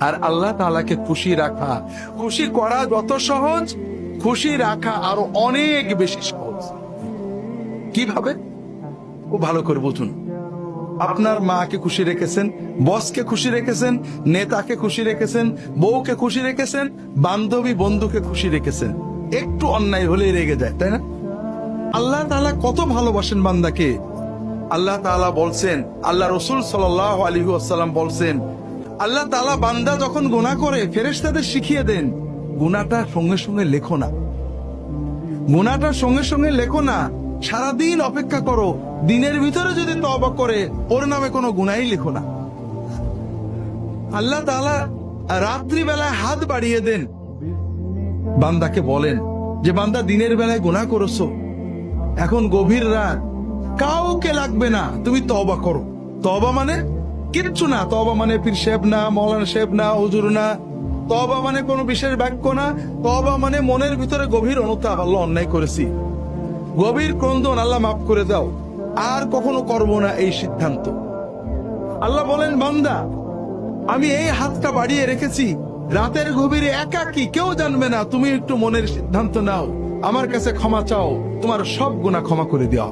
আর আল্লাহ তাআলাকে খুশি রাখা, খুশি করা যত সহজ, খুশি রাখা আরো অনেক বেশি সহজ। কিভাবে? ও ভালো করে বুঝুন। আপনার মাকে খুশি রেখেছেন, বসকে খুশি রেখেছেন, নেতাকে খুশি রেখেছেন, বউকে খুশি রেখেছেন, বান্ধবী বন্ধুকে খুশি রেখেছেন, একটু অন্যায় হলেই রেগে যায়, তাই না? আল্লাহ তাআলা কত ভালোবাসেন বান্দাকে। আল্লাহ তাআলা বলছেন, আল্লাহ রাসূল সাল্লাল্লাহু আলাইহি ওয়াসাল্লাম বলছেন, আল্লাহ তাআলা বান্দা যখন গুনাহ করে ফেরেশতাদের শিখিয়ে দেন, গুনাহটা সঙ্গে সঙ্গে লেখো না, গুনাহটা সঙ্গে সঙ্গে লেখো না, সারাদিন অপেক্ষা করো, দিনের ভিতরে যদি তওবা করে ওর নামে কোনো গুনাহই লেখো না। আল্লাহ তাআলা রাত্রি বেলায় হাত বাড়িয়ে দেন, বান্দাকে বলেন যে বান্দা দিনের বেলায় গুনাহ করেছো, এখন গভীর রাত, কাউকে লাগবে না, তুমি তওবা করো। তওবা মানে কিচ্ছু না, তওবা মানে পীর সাহেব না, মাওলানা সাহেব না, হুজুর না, তওবা মানে কোনো বিশেষ বাক্য না, তওবা মানে মনের ভিতরে গভীর অনুতাপ, আল্লাহ অন্যায় করেছি, গভীর ক্রন্দন, আল্লাহ মাফ করে দাও, আর কখনো করব না, এই সিদ্ধান্ত। আল্লাহ বলেন, বান্দা আমি এই হাতটা বাড়িয়ে রেখেছি, রাতের গভীরে একাকী, কেউ জানবে না, তুমি একটু মনের সিদ্ধান্ত নাও, আমার কাছে ক্ষমা চাও, তোমার সব গুনাহ ক্ষমা করে দেওয়া।